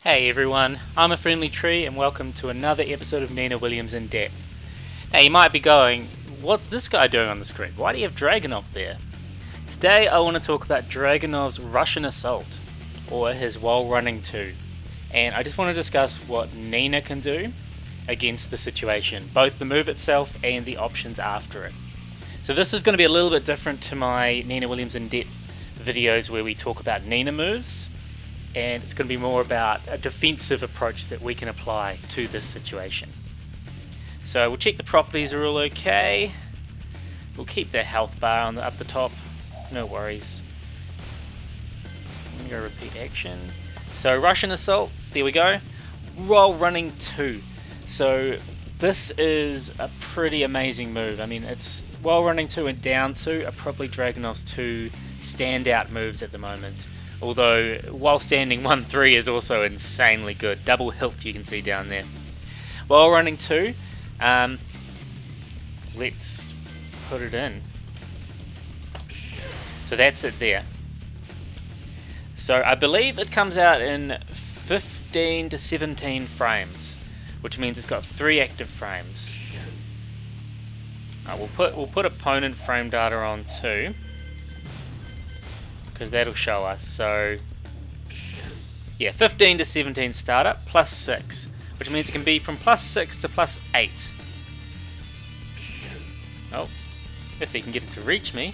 Hey everyone, I'm a friendly tree and welcome to another episode of Nina Williams in Depth. Now you might be going, what's this guy doing on the screen? Why do you have Dragunov there? Today I want to talk about Dragunov's Russian assault, or his While Running 2. And I just want to discuss what Nina can do against the situation, both the move itself and the options after it. So this is going to be a little bit different to my Nina Williams in Depth videos where we talk about Nina moves, and it's going to be more about a defensive approach that we can apply to this situation. So we'll check the properties are all okay. We'll keep the health bar on up the top, no worries. I'm going to go repeat action. So Russian assault, there we go. While Running 2. So this is a pretty amazing move. I mean, it's While Running 2 and Down 2 are probably Dragunov's two standout moves at the moment. Although While Standing 1-3 is also insanely good. Double hilt you can see down there. While Running 2, let's put it in. So that's it there. So I believe it comes out in 15 to 17 frames, which means it's got 3 active frames. We'll put opponent frame data on too, because that'll show us. So yeah, 15 to 17 startup plus 6, which means it can be from plus 6 to plus 8. Oh, if he can get it to reach me.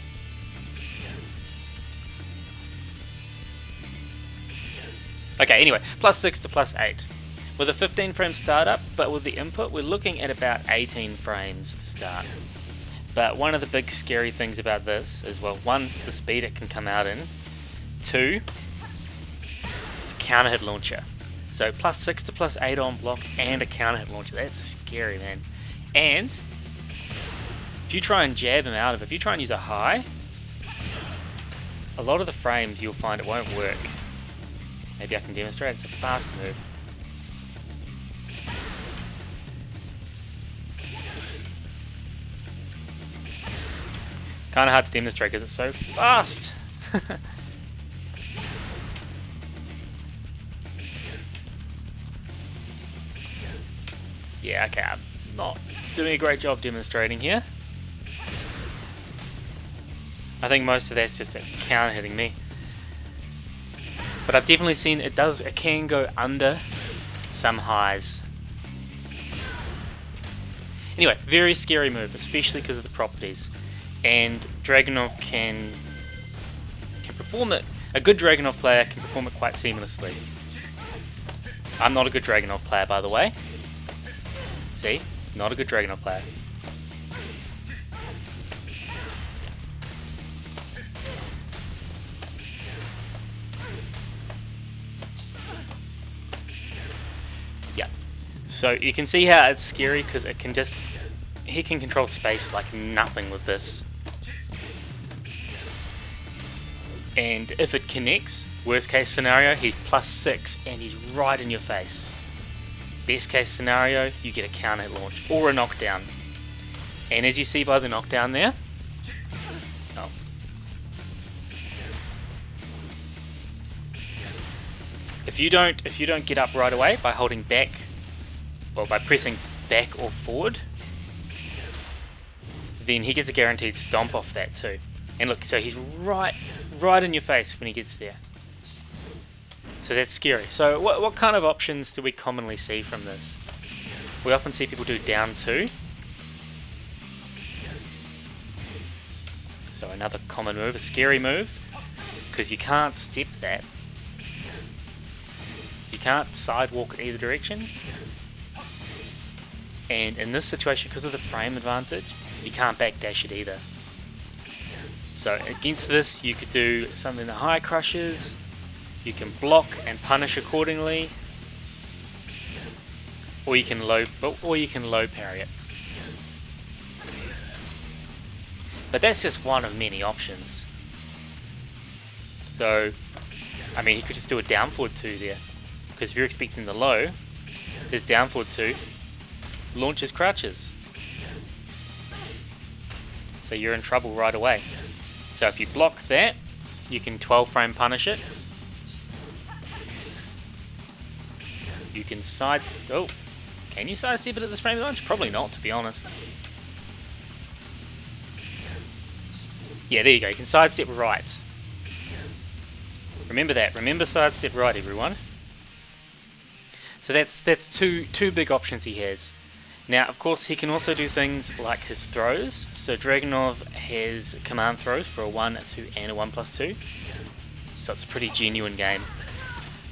Okay, anyway, plus 6 to plus 8. With a 15 frame startup, but with the input, we're looking at about 18 frames to start. But one of the big scary things about this is, well, 1, the speed it can come out in. 2, it's a counter hit launcher. So plus 6 to plus 8 on block and a counter hit launcher. That's scary, man. And if you try and jab him out of it, if you try and use a high, a lot of the frames you'll find it won't work. Maybe I can demonstrate. It's a fast move. Kind of hard to demonstrate because it's so fast. Yeah, okay, I'm not doing a great job demonstrating here. I think most of that's just a counter hitting me. But I've definitely seen it can go under some highs. Anyway, very scary move, especially because of the properties. And Dragunov can perform it. A good Dragunov player can perform it quite seamlessly. I'm not a good Dragunov player, by the way. See? Not a good Dragunov player. Yeah. So you can see how it's scary because it can just... He can control space like nothing with this. And if it connects, worst case scenario, he's plus 6 and he's right in your face. Best case scenario, you get a counter hit launch or a knockdown. And as you see by the knockdown there, oh. If you don't get up right away by holding back, or by pressing back or forward, then he gets a guaranteed stomp off that too. And look, so he's right in your face when he gets there. So that's scary. So what kind of options do we commonly see from this? We often see people do down 2. So another common move, a scary move, because you can't step that. You can't sidewalk either direction. And in this situation, because of the frame advantage, you can't backdash it either. So against this, you could do something that high crushes. You can block and punish accordingly, or you can low parry it. But that's just one of many options. So, I mean, he could just do a down forward 2 there, because if you're expecting the low, his down forward 2 launches crouches. So you're in trouble right away. So if you block that, you can 12 frame punish it. You can side... Oh, can you sidestep it at this frame of launch? Probably not, to be honest. Yeah, there you go. You can sidestep right. Remember that. Remember sidestep right, everyone. So that's two big options he has. Now, of course, he can also do things like his throws. So Dragunov has command throws for a 1, a 2, and a 1+2. So it's a pretty genuine game.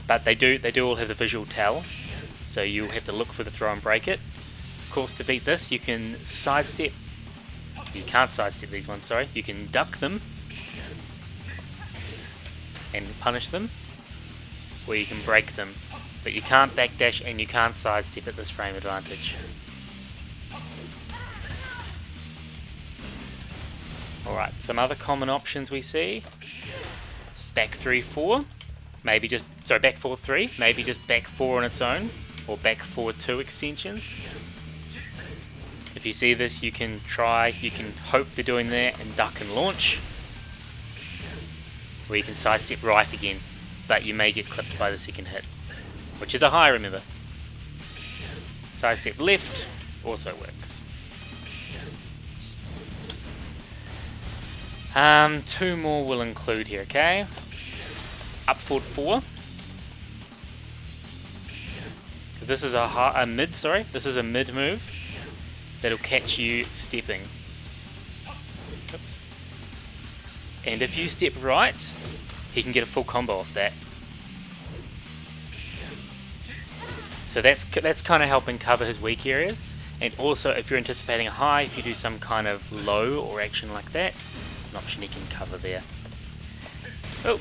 But they do all have the visual tell. So you'll have to look for the throw and break it. Of course, to beat this, you can sidestep. You can't sidestep these ones, sorry. You can duck them and punish them, or you can break them. But you can't backdash and you can't sidestep at this frame advantage. Alright, some other common options we see. Back 3-4, maybe just, sorry, back 4-3, maybe just back 4 on its own, or back 4-2 extensions. If you see this, you can hope they're doing that and duck and launch. Or you can sidestep right again, but you may get clipped by the second hit, which is a high, remember. Sidestep left also works. Two more we'll include here, okay? Up forward 4. This is a mid, sorry. This is a mid move that'll catch you stepping. Oops. And if you step right, he can get a full combo off that. So that's kind of helping cover his weak areas. And also, if you're anticipating a high, if you do some kind of low or action like that, an option he can cover there. Oh,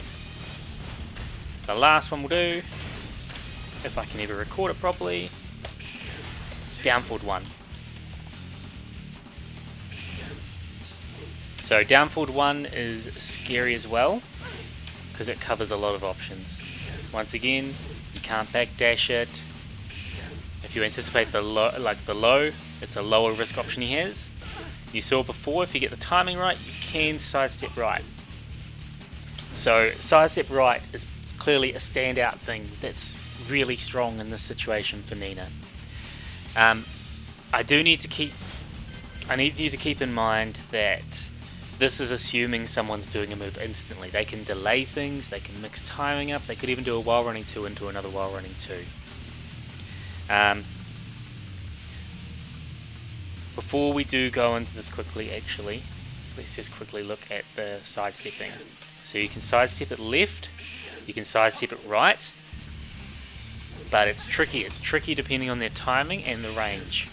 the last one we'll do, if I can ever record it properly, down forward 1. So down forward 1 is scary as well, because it covers a lot of options. Once again, you can't backdash it. If you anticipate the low, it's a lower risk option he has. You saw before, if you get the timing right, you can sidestep right. So sidestep right is clearly a standout thing that's really strong in this situation for Nina. I need you to keep in mind that this is assuming someone's doing a move instantly. They can delay things, they can mix timing up, they could even do a while running 2 into another while running 2. Before we do go into this quickly, actually, let's just quickly look at the sidestepping. So you can sidestep it left, you can sidestep it right, but it's tricky. It's tricky depending on their timing and the range.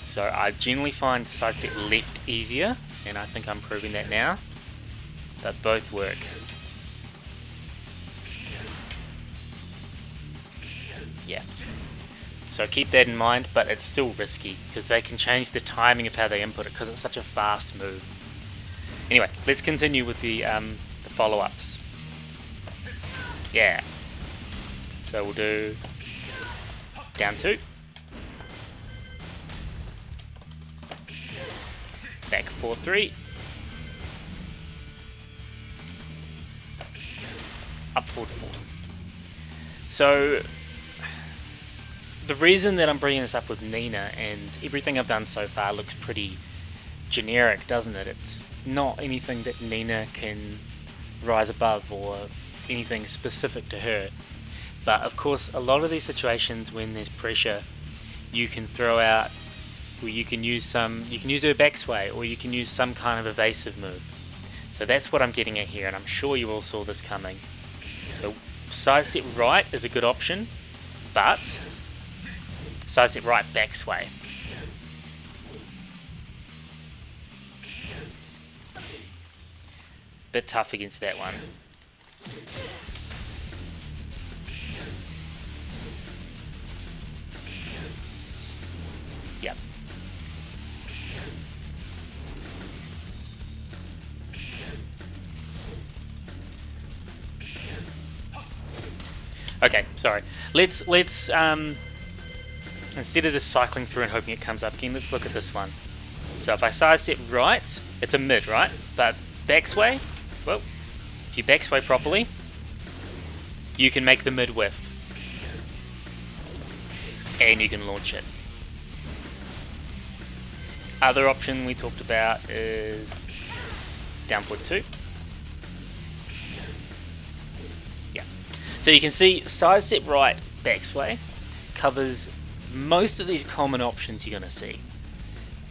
So I generally find sidestep left easier, and I think I'm proving that now, but both work. Yeah. So keep that in mind, but it's still risky because they can change the timing of how they input it because it's such a fast move. Anyway, let's continue with the follow-ups. Yeah. So we'll do down 2, back 4-3, up forward 4. So the reason that I'm bringing this up with Nina, and everything I've done so far looks pretty generic, doesn't it? It's not anything that Nina can rise above or anything specific to her. But of course, a lot of these situations when there's pressure, you can throw out, or you can use her backsway, or you can use some kind of evasive move. So that's what I'm getting at here, and I'm sure you all saw this coming. So sidestep right is a good option, but sidestep right backsway. Bit tough against that one. Yep. Okay, sorry. Let's instead of just cycling through and hoping it comes up again, let's look at this one. So if I sidestep right, it's a mid, right? But backsway, well, if you backsway properly, you can make the mid-whiff. And you can launch it. Other option we talked about is down forward 2. Yeah. So you can see sidestep right, backsway covers most of these common options you're going to see.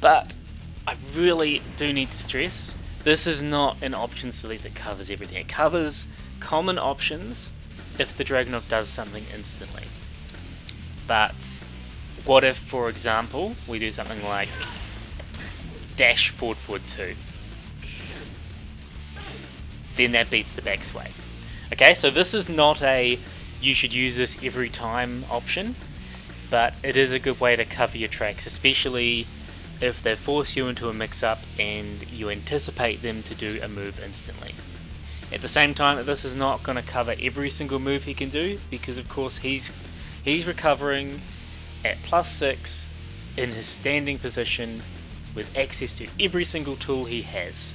But I really do need to stress, this is not an option select that covers everything. It covers common options if the Dragunov does something instantly. But what if, for example, we do something like dash forward 2? Then that beats the backsway. Okay, so this is not a you should use this every time option, but it is a good way to cover your tracks, especially if they force you into a mix-up and you anticipate them to do a move instantly. At the same time, this is not going to cover every single move he can do, because of course he's recovering at +6 in his standing position with access to every single tool he has.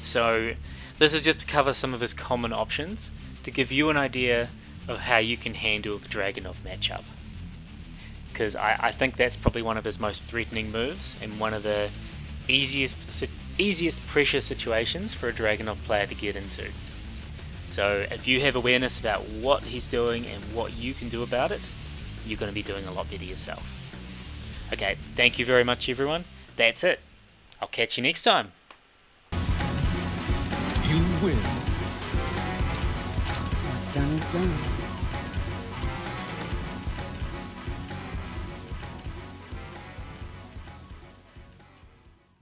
So this is just to cover some of his common options, to give you an idea of how you can handle the Dragunov matchup. Because I think that's probably one of his most threatening moves, and one of the easiest pressure situations for a Dragunov player to get into. So if you have awareness about what he's doing and what you can do about it, you're going to be doing a lot better yourself. Okay, thank you very much everyone. That's it. I'll catch you next time. You win. What's done is done.